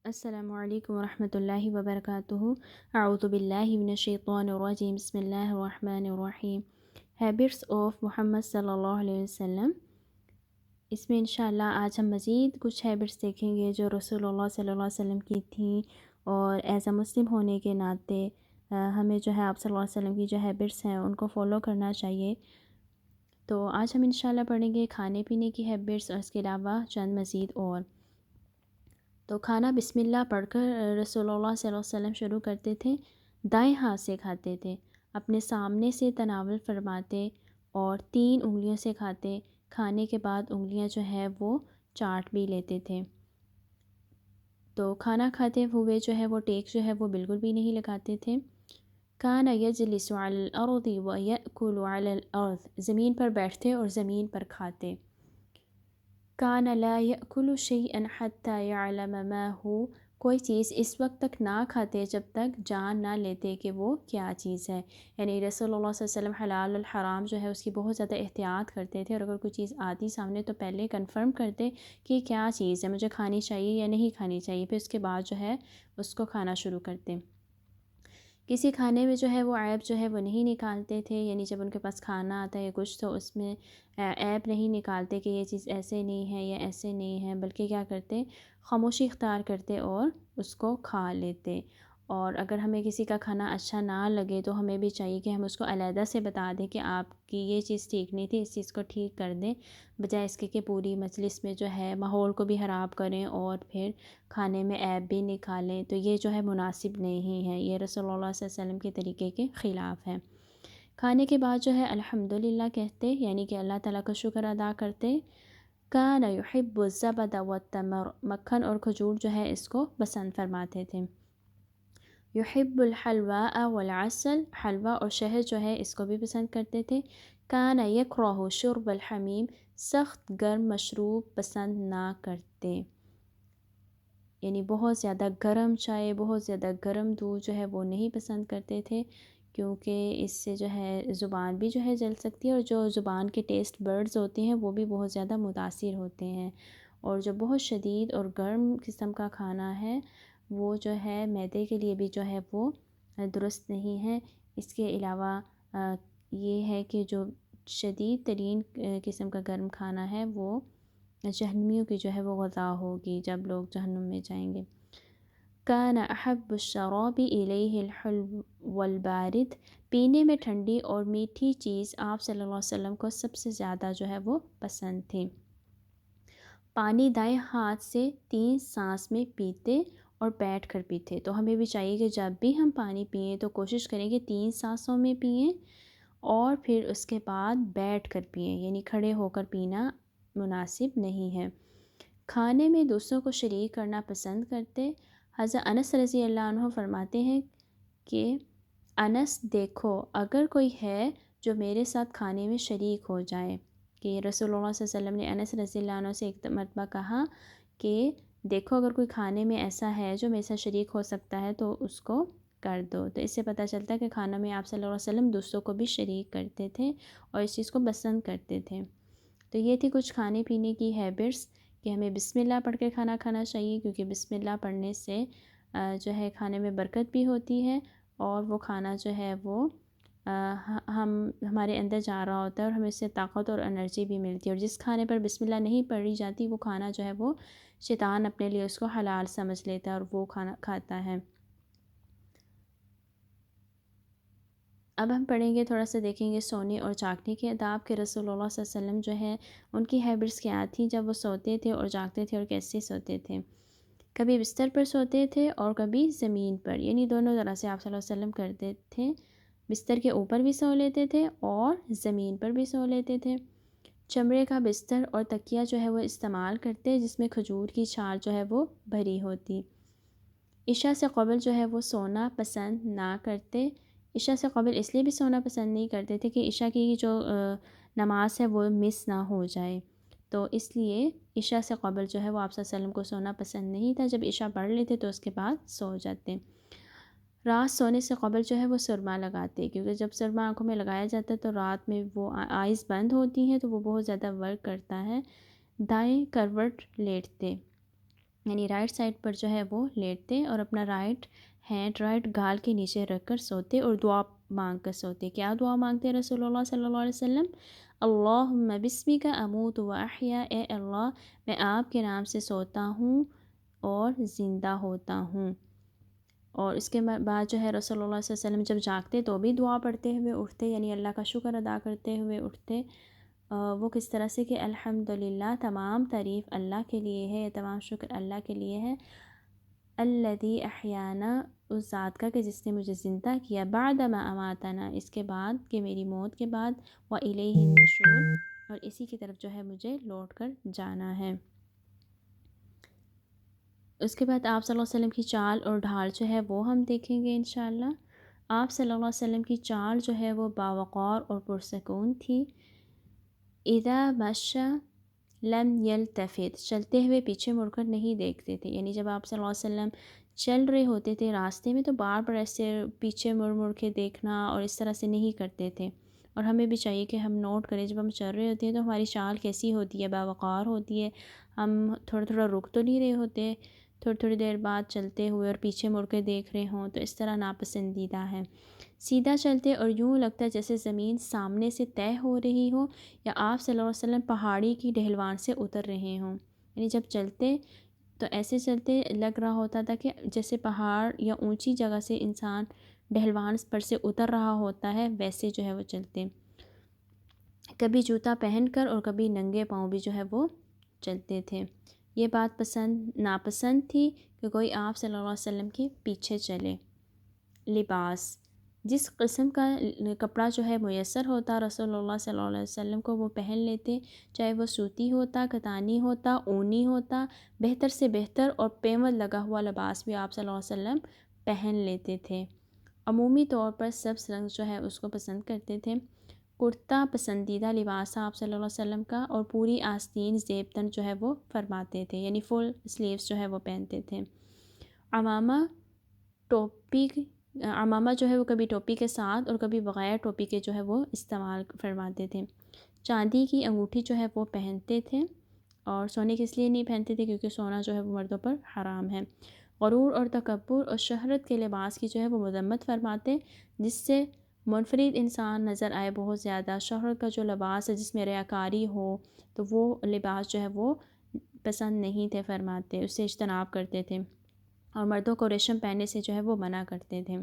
السلام علیکم ورحمۃ اللہ وبرکاتہ۔ اعوذ باللہ من الشیطان الرجیم، بسم اللہ الرحمن الرحیم۔ ہیبٹس آف محمد صلی اللہ علیہ وسلم، اس میں انشاءاللہ آج ہم مزید کچھ ہیبٹس دیکھیں گے جو رسول اللہ صلی اللہ علیہ وسلم کی تھیں، اور ایز اے مسلم ہونے کے ناطے ہمیں جو ہے آپ صلی اللہ علیہ وسلم کی جو ہیبٹس ہیں ان کو فالو کرنا چاہیے۔ تو آج ہم انشاءاللہ پڑھیں گے کھانے پینے کی ہیبٹس، اور اس کے علاوہ چند مزید اور۔ تو کھانا بسم اللہ پڑھ کر رسول اللہ صلی اللہ علیہ وسلم شروع کرتے تھے، دائیں ہاتھ سے کھاتے تھے، اپنے سامنے سے تناول فرماتے اور 3 انگلیوں سے کھاتے۔ کھانے کے بعد انگلیاں جو ہے وہ چاٹ بھی لیتے تھے۔ تو کھانا کھاتے ہوئے جو ہے وہ ٹیک جو ہے وہ بالکل بھی نہیں لگاتے تھے۔ کان یجلس علی الارض ویأکل علی الارض، زمین پر بیٹھتے اور زمین پر کھاتے۔ کان لا یأکل شیئا حتی یعلم ما ہو، کوئی چیز اس وقت تک نہ کھاتے جب تک جان نہ لیتے کہ وہ کیا چیز ہے۔ یعنی رسول اللہ صلی اللہ علیہ وسلم حلال الحرام جو ہے اس کی بہت زیادہ احتیاط کرتے تھے، اور اگر کوئی چیز آتی سامنے تو پہلے کنفرم کرتے کہ کیا چیز ہے، مجھے کھانی چاہیے یا نہیں کھانی چاہیے، پھر اس کے بعد جو ہے اس کو کھانا شروع کرتے۔ کسی کھانے میں جو ہے وہ عیب جو ہے وہ نہیں نکالتے تھے، یعنی جب ان کے پاس کھانا آتا ہے یا کچھ تو اس میں عیب نہیں نکالتے کہ یہ چیز ایسے نہیں ہے یا ایسے نہیں ہے، بلکہ کیا کرتے، خاموشی اختیار کرتے اور اس کو کھا لیتے۔ اور اگر ہمیں کسی کا کھانا اچھا نہ لگے تو ہمیں بھی چاہیے کہ ہم اس کو علیحدہ سے بتا دیں کہ آپ کی یہ چیز ٹھیک نہیں تھی، اس چیز کو ٹھیک کر دیں، بجائے اس کے کہ پوری مجلس میں جو ہے ماحول کو بھی خراب کریں اور پھر کھانے میں عیب بھی نکالیں۔ تو یہ جو ہے مناسب نہیں ہے، یہ رسول اللہ صلی اللہ علیہ وسلم کے طریقے کے خلاف ہے۔ کھانے کے بعد جو ہے الحمدللہ کہتے، یعنی کہ اللہ تعالیٰ کا شکر ادا کرتے۔ کان یحب الزبد والتمر، مکھن اور کھجور جو ہے اس کو پسند فرماتے تھے۔ یحب الحلواء والعسل، حلوہ اور شہد جو ہے اس کو بھی پسند کرتے تھے۔ کان یکرہ شرب الحمیم، سخت گرم مشروب پسند نہ کرتے، یعنی بہت زیادہ گرم چائے، بہت زیادہ گرم دودھ جو ہے وہ نہیں پسند کرتے تھے، کیونکہ اس سے جو ہے زبان بھی جو ہے جل سکتی ہے، اور جو زبان کے ٹیسٹ برڈز ہوتے ہیں وہ بھی بہت زیادہ متاثر ہوتے ہیں، اور جو بہت شدید اور گرم قسم کا کھانا ہے وہ جو ہے معدے کے لیے بھی جو ہے وہ درست نہیں ہے۔ اس کے علاوہ یہ ہے کہ جو شدید ترین قسم کا گرم کھانا ہے وہ جہنمیوں کی جو ہے وہ غذا ہوگی جب لوگ جہنم میں جائیں گے۔ کان احب الشراب الیہ الحلو والبارد، پینے میں ٹھنڈی اور میٹھی چیز آپ صلی اللہ علیہ وسلم کو سب سے زیادہ جو ہے وہ پسند تھی۔ پانی دائیں ہاتھ سے 3 سانس میں پیتے اور بیٹھ کر پیتے۔ تو ہمیں بھی چاہیے کہ جب بھی ہم پانی پئیں تو کوشش کریں کہ 3 سانسوں میں پئیں، اور پھر اس کے بعد بیٹھ کر پئیں، یعنی کھڑے ہو کر پینا مناسب نہیں ہے۔ کھانے میں دوسروں کو شریک کرنا پسند کرتے۔ حضرت انس رضی اللہ عنہ فرماتے ہیں کہ انس دیکھو اگر کوئی ہے جو میرے ساتھ کھانے میں شریک ہو جائے، کہ رسول اللہ صلی اللہ علیہ وسلم نے انس رضی اللہ عنہ سے ایک مرتبہ کہا کہ دیکھو اگر کوئی کھانے میں ایسا ہے جو میرے ساتھ شریک ہو سکتا ہے تو اس کو کر دو۔ تو اس سے پتہ چلتا ہے کہ کھانا میں آپ صلی اللہ علیہ وسلم دوسروں کو بھی شریک کرتے تھے اور اس چیز کو پسند کرتے تھے۔ تو یہ تھی کچھ کھانے پینے کی ہیبٹس کہ ہمیں بسم اللہ پڑھ کے کھانا کھانا چاہیے، کیونکہ بسم اللہ پڑھنے سے جو ہے کھانے میں برکت بھی ہوتی ہے، اور وہ کھانا جو ہے وہ ہمارے اندر جا رہا ہوتا ہے اور ہمیں اس سے طاقت اور انرجی بھی ملتی ہے۔ اور جس کھانے پر بسم اللہ نہیں پڑھی جاتی وہ کھانا جو ہے وہ شیطان اپنے لیے اس کو حلال سمجھ لیتا ہے اور وہ کھانا کھاتا ہے۔ اب ہم پڑھیں گے، تھوڑا سا دیکھیں گے سونے اور جاگنے کے آداب کہ رسول اللہ صلی اللہ علیہ وسلم جو ہے ان کی ہیبٹس کیا تھیں جب وہ سوتے تھے اور جاگتے تھے، اور کیسے سوتے تھے۔ کبھی بستر پر سوتے تھے اور کبھی زمین پر، یعنی دونوں طرح سے آپ صلی اللہ علیہ وسلم کرتے تھے۔ بستر کے اوپر بھی سو لیتے تھے اور زمین پر بھی سو لیتے تھے۔ چمڑے کا بستر اور تکیہ جو ہے وہ استعمال کرتے جس میں کھجور کی چھال جو ہے وہ بھری ہوتی۔ عشاء سے قبل جو ہے وہ سونا پسند نہ کرتے۔ عشاء سے قبل اس لیے بھی سونا پسند نہیں کرتے تھے کہ عشاء کی جو نماز ہے وہ مس نہ ہو جائے، تو اس لیے عشاء سے قبل جو ہے وہ آپ صلی اللہ علیہ وسلم کو سونا پسند نہیں تھا۔ جب عشاء پڑھ لیتے تو اس کے بعد سو جاتے۔ رات سونے سے قبل جو ہے وہ سرما لگاتے، کیونکہ جب سرما آنکھوں میں لگایا جاتا ہے تو رات میں وہ آئیز بند ہوتی ہیں تو وہ بہت زیادہ ورک کرتا ہے۔ دائیں کروٹ لیٹتے، یعنی رائٹ سائڈ پر جو ہے وہ لیٹتے اور اپنا رائٹ ہینڈ رائٹ گال کے نیچے رکھ کر سوتے اور دعا مانگ کر سوتے. کیا دعا مانگتے ہیں رسول اللہ صلی اللہ علیہ وسلم؟ اللہم بسمک اموت و احیا، اے اللہ میں آپ کے نام سے سوتا ہوں اور زندہ ہوتا ہوں. اور اس کے بعد جو ہے رسول اللہ صلی اللہ علیہ وسلم جب جاگتے تو بھی دعا پڑھتے ہوئے اٹھتے، یعنی اللہ کا شکر ادا کرتے ہوئے اٹھتے. وہ کس طرح سے کہ الحمدللہ، تمام تعریف اللہ کے لیے ہے، تمام شکر اللہ کے لیے ہے. الذی احیانا، اس ذات کا کہ جس نے مجھے زندہ کیا، بعد ما اماتنا، اس کے بعد کہ میری موت کے بعد، والیہ النشور، اور اسی کی طرف جو ہے مجھے لوٹ کر جانا ہے. اس کے بعد آپ صلی اللہ علیہ وسلم کی چال اور ڈھال جو ہے وہ ہم دیکھیں گے انشاءاللہ. آپ صلی اللہ علیہ وسلم کی چال جو ہے وہ باوقار اور پرسکون تھی. اذا مشى لم یلتفت، چلتے ہوئے پیچھے مڑ کر نہیں دیکھتے تھے. یعنی جب آپ صلی اللہ علیہ وسلم چل رہے ہوتے تھے راستے میں تو بار بار ایسے پیچھے مڑ مڑ کے دیکھنا اور اس طرح سے نہیں کرتے تھے. اور ہمیں بھی چاہیے کہ ہم نوٹ کریں جب ہم چل رہے ہوتے ہیں تو ہماری چال کیسی ہوتی ہے، باوقار ہوتی ہے. ہم تھوڑا تھوڑا رک تو نہیں رہے ہوتے تھوڑی تھوڑی دیر بعد چلتے ہوئے اور پیچھے مڑ کے دیکھ رہے ہوں، تو اس طرح ناپسندیدہ ہے. سیدھا چلتے اور یوں لگتا ہے جیسے زمین سامنے سے طے ہو رہی ہو یا آپ صلی اللہ علیہ وسلم پہاڑی کی ڈھلوان سے اتر رہے ہوں. یعنی جب چلتے تو ایسے چلتے لگ رہا ہوتا تھا کہ جیسے پہاڑ یا اونچی جگہ سے انسان ڈھلوان پر سے اتر رہا ہوتا ہے، ویسے جو ہے وہ چلتے. کبھی جوتا پہن کر اور کبھی ننگے پاؤں بھی جو ہے وہ چلتے تھے. یہ بات ناپسند تھی کہ کوئی آپ صلی اللہ علیہ وسلم کے پیچھے چلے. لباس، جس قسم کا کپڑا جو ہے میسر ہوتا رسول اللہ صلی اللہ علیہ وسلم کو وہ پہن لیتے، چاہے وہ سوتی ہوتا، کتانی ہوتا، اونی ہوتا، بہتر سے بہتر اور پیمد لگا ہوا لباس بھی آپ صلی اللہ علیہ وسلم پہن لیتے تھے. عمومی طور پر سبز رنگ جو ہے اس کو پسند کرتے تھے. کرتا پسندیدہ لباس آپ صلی اللہ علیہ وسلم کا، اور پوری آستین زیب تن جو ہے وہ فرماتے تھے، یعنی فل سلیوز جو ہے وہ پہنتے تھے. عمامہ جو ہے وہ کبھی ٹوپی کے ساتھ اور کبھی بغیر ٹوپی کے جو ہے وہ استعمال فرماتے تھے. چاندی کی انگوٹھی جو ہے وہ پہنتے تھے، اور سونے کے اس لیے نہیں پہنتے تھے کیونکہ سونا جو ہے وہ مردوں پر حرام ہے. غرور اور تکبر اور شہرت کے لباس کی جو ہے وہ مذمت فرماتے، جس سے منفرد انسان نظر آئے بہت زیادہ. شہرت کا جو لباس ہے جس میں ریاکاری ہو تو وہ لباس جو ہے وہ پسند نہیں تھے فرماتے، اس سے اجتناب کرتے تھے، اور مردوں کو ریشم پہننے سے جو ہے وہ منع کرتے تھے.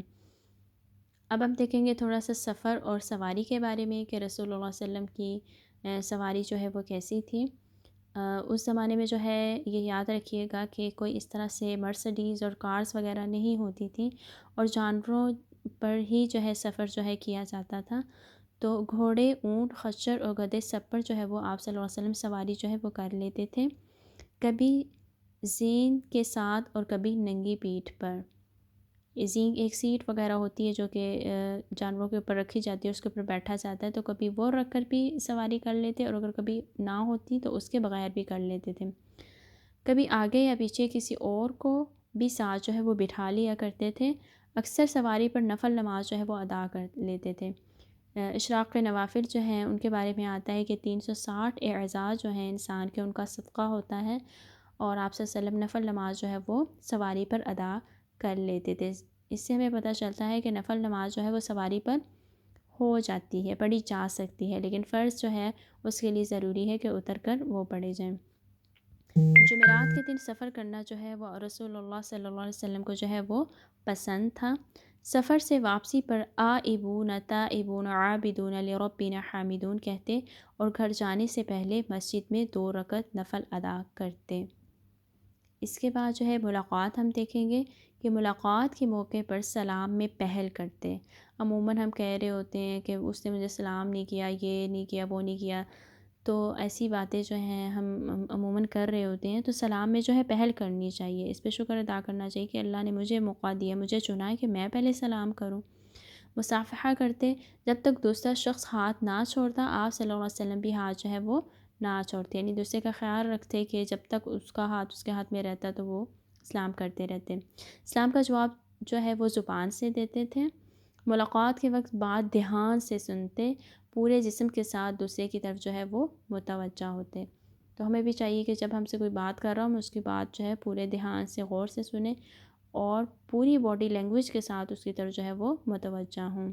اب ہم دیکھیں گے تھوڑا سا سفر اور سواری کے بارے میں کہ رسول اللہ صلی اللہ علیہ وسلم کی سواری جو ہے وہ کیسی تھی. اس زمانے میں جو ہے یہ یاد رکھیے گا کہ کوئی اس طرح سے مرسڈیز اور کارز وغیرہ نہیں ہوتی تھیں، اور جانوروں پر ہی جو ہے سفر جو ہے کیا جاتا تھا. تو گھوڑے، اونٹ، خچر اور گدھے سب پر جو ہے وہ آپ صلی اللہ علیہ وسلم سواری جو ہے وہ کر لیتے تھے. کبھی زین کے ساتھ اور کبھی ننگی پیٹھ پر. زین ایک سیٹ وغیرہ ہوتی ہے جو کہ جانوروں کے اوپر رکھی جاتی ہے، اس کے اوپر بیٹھا جاتا ہے، تو کبھی وہ رکھ کر بھی سواری کر لیتے، اور اگر کبھی نہ ہوتی تو اس کے بغیر بھی کر لیتے تھے. کبھی آگے یا پیچھے کسی اور کو بھی ساتھ جو ہے وہ بٹھا لیا کرتے تھے. اکثر سواری پر نفل نماز جو ہے وہ ادا کر لیتے تھے. اشراق نوافل جو ہیں ان کے بارے میں آتا ہے کہ 360 اعزاز جو ہیں انسان کے، ان کا صدقہ ہوتا ہے، اور آپ صلی اللہ علیہ وسلم نفل نماز جو ہے وہ سواری پر ادا کر لیتے تھے. اس سے ہمیں پتہ چلتا ہے کہ نفل نماز جو ہے وہ سواری پر ہو جاتی ہے، پڑھی جا سکتی ہے، لیکن فرض جو ہے اس کے لیے ضروری ہے کہ اتر کر وہ پڑھے جائیں. جمعرات کے دن سفر کرنا جو ہے وہ رسول اللہ صلی اللہ علیہ وسلم کو جو ہے وہ پسند تھا. سفر سے واپسی پر آئبون تائبون عابدون لربنا حامدون کہتے، اور گھر جانے سے پہلے مسجد میں 2 رکعت نفل ادا کرتے. اس کے بعد جو ہے ملاقات ہم دیکھیں گے کہ ملاقات کے موقع پر سلام میں پہل کرتے. عموماً ہم کہہ رہے ہوتے ہیں کہ اس نے مجھے سلام نہیں کیا، یہ نہیں کیا، وہ نہیں کیا، تو ایسی باتیں جو ہیں ہم عموماً کر رہے ہوتے ہیں، تو سلام میں جو ہے پہل کرنی چاہیے. اس پہ شکر ادا کرنا چاہیے کہ اللہ نے مجھے موقع دیا، مجھے چنا ہے کہ میں پہلے سلام کروں. مصافحہ کرتے، جب تک دوسرا شخص ہاتھ نہ چھوڑتا آپ صلی اللہ علیہ وسلم بھی ہاتھ جو ہے وہ نہ چھوڑتے، یعنی دوسرے کا خیال رکھتے کہ جب تک اس کا ہاتھ اس کے ہاتھ میں رہتا تو وہ سلام کرتے رہتے. سلام کا جواب جو ہے وہ زبان سے دیتے تھے. ملاقات کے وقت بات دھیان سے سنتے، پورے جسم کے ساتھ دوسرے کی طرف جو ہے وہ متوجہ ہوتے. تو ہمیں بھی چاہیے کہ جب ہم سے کوئی بات کر رہا ہوں، اس کی بات جو ہے پورے دھیان سے غور سے سنیں اور پوری باڈی لینگویج کے ساتھ اس کی طرف جو ہے وہ متوجہ ہوں۔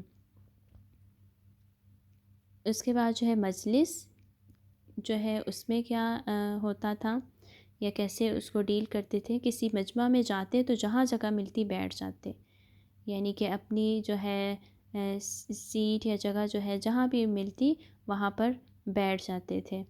اس کے بعد جو ہے مجلس جو ہے اس میں کیا ہوتا تھا یا کیسے اس کو ڈیل کرتے تھے۔ کسی مجمع میں جاتے تو جہاں جگہ ملتی بیٹھ جاتے، یعنی کہ اپنی جو ہے سیٹ یا جگہ جو ہے جہاں بھی ملتی وہاں پر بیٹھ جاتے تھے۔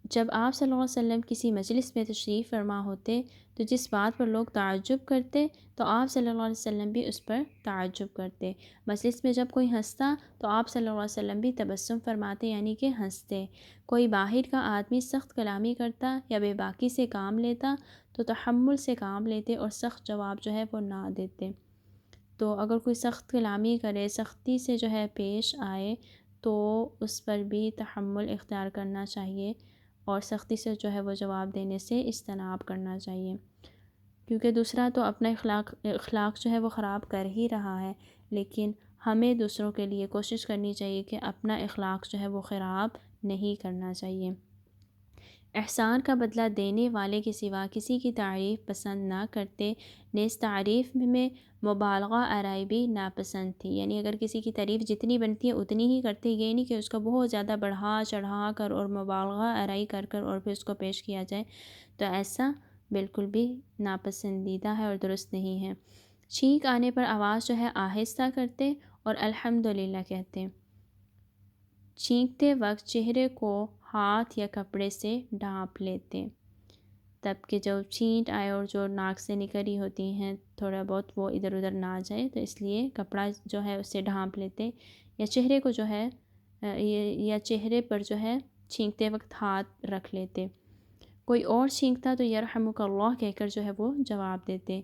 جب آپ صلی اللہ علیہ وسلم کسی مجلس میں تشریف فرما ہوتے تو جس بات پر لوگ تعجب کرتے تو آپ صلی اللہ علیہ وسلم بھی اس پر تعجب کرتے۔ مجلس میں جب کوئی ہنستا تو آپ صلی اللہ علیہ وسلم بھی تبسم فرماتے، یعنی کہ ہنستے۔ کوئی باہر کا آدمی سخت کلامی کرتا یا بے باکی سے کام لیتا تو تحمل سے کام لیتے اور سخت جواب جو ہے وہ نہ دیتے۔ تو اگر کوئی سخت کلامی کرے، سختی سے جو ہے پیش آئے تو اس پر بھی تحمل اختیار کرنا چاہیے اور سختی سے جو ہے وہ جواب دینے سے اجتناب کرنا چاہیے، کیونکہ دوسرا تو اپنا اخلاق جو ہے وہ خراب کر ہی رہا ہے، لیکن ہمیں دوسروں کے لیے کوشش کرنی چاہیے کہ اپنا اخلاق جو ہے وہ خراب نہیں کرنا چاہیے۔ احسان کا بدلہ دینے والے کے سوا کسی کی تعریف پسند نہ کرتے، نیز تعریف میں مبالغہ آرائی بھی ناپسند تھی، یعنی اگر کسی کی تعریف جتنی بنتی ہے اتنی ہی کرتے، یہ نہیں کہ اس کو بہت زیادہ بڑھا چڑھا کر اور مبالغہ آرائی کر کر اور پھر اس کو پیش کیا جائے، تو ایسا بالکل بھی ناپسندیدہ ہے اور درست نہیں ہے۔ چھینک آنے پر آواز جو ہے آہستہ کرتے اور الحمدللہ کہتے۔ چھینکتے وقت چہرے کو ہاتھ یا کپڑے سے ڈھانپ لیتے، تب کہ جو چھینٹ آئے اور جو ناک سے نکل رہی ہوتی ہیں تھوڑا بہت وہ ادھر ادھر نہ جائے، تو اس لیے کپڑا جو ہے اسے ڈھانپ لیتے، یا چہرے کو جو ہے یا چہرے پر جو ہے چھینکتے وقت ہاتھ رکھ لیتے۔ کوئی اور چھینکتا تو یرحمک اللہ کہہ کر جو ہے وہ جواب دیتے،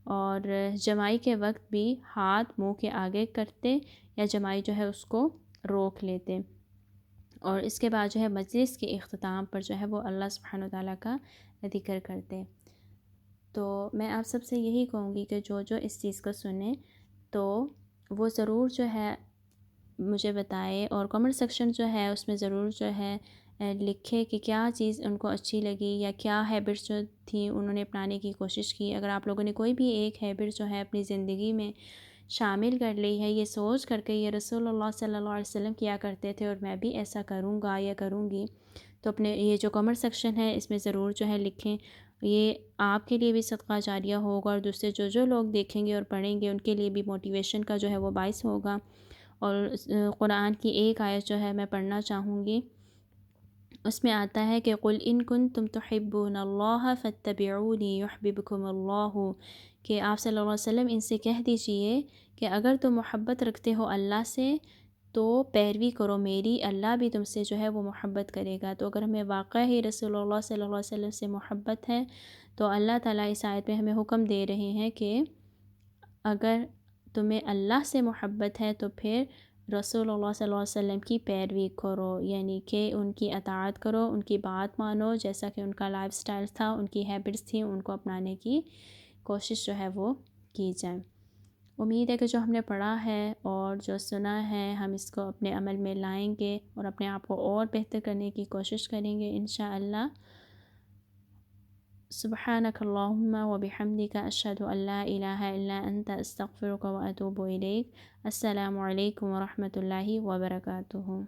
اور جمائی کے وقت بھی ہاتھ منہ کے آگے کرتے یا جمائی جو ہے اس کو روک لیتے، اور اس کے بعد جو ہے مجلس کے اختتام پر جو ہے وہ اللہ سبحانہ وتعالیٰ کا ذکر کرتے۔ تو میں آپ سب سے یہی کہوں گی کہ جو اس چیز کو سنیں تو وہ ضرور جو ہے مجھے بتائے، اور کمنٹ سیکشن جو ہے اس میں ضرور جو ہے لکھے کہ کیا چیز ان کو اچھی لگی یا کیا ہیبٹس جو تھیں انہوں نے اپنانے کی کوشش کی۔ اگر آپ لوگوں نے کوئی بھی ایک ہیبٹ جو ہے اپنی زندگی میں شامل کر لی ہے، یہ سوچ کر کے یہ رسول اللہ صلی اللہ علیہ وسلم کیا کرتے تھے اور میں بھی ایسا کروں گا یا کروں گی، تو اپنے یہ جو کمنٹ سیکشن ہے اس میں ضرور جو ہے لکھیں۔ یہ آپ کے لیے بھی صدقہ جاریہ ہوگا اور دوسرے جو لوگ دیکھیں گے اور پڑھیں گے ان کے لیے بھی موٹیویشن کا جو ہے وہ باعث ہوگا۔ اور قرآن کی ایک آیت جو ہے میں پڑھنا چاہوں گی، اس میں آتا ہے کہ قُلْ إِن كُنتُمْ تُحِبُّونَ اللَّهَ فَاتَّبِعُونِي يُحْبِبْكُمُ اللَّهُ، کہ آپ صلی اللہ علیہ وسلم ان سے کہہ دیجئے کہ اگر تم محبت رکھتے ہو اللہ سے تو پیروی کرو میری، اللہ بھی تم سے جو ہے وہ محبت کرے گا۔ تو اگر ہمیں واقع ہی رسول اللہ صلی اللہ علیہ وسلم سے محبت ہے تو اللہ تعالیٰ اس آیت میں ہمیں حکم دے رہے ہیں کہ اگر تمہیں اللہ سے محبت ہے تو پھر رسول اللہ صلی اللہ علیہ وسلم کی پیروی کرو، یعنی کہ ان کی اطاعت کرو، ان کی بات مانو، جیسا کہ ان کا لائف سٹائل تھا، ان کی ہیبٹس تھیں، ان کو اپنانے کی کوشش جو ہے وہ کی جائے۔ امید ہے کہ جو ہم نے پڑھا ہے اور جو سنا ہے ہم اس کو اپنے عمل میں لائیں گے اور اپنے آپ کو اور بہتر کرنے کی کوشش کریں گے انشاءاللہ۔ سبحانک اللہم و بحمدک اشہد ان لا الہ الا انت استغفرک و اتوب الیک۔ السلام علیکم و رحمۃ اللہ وبرکاتہ۔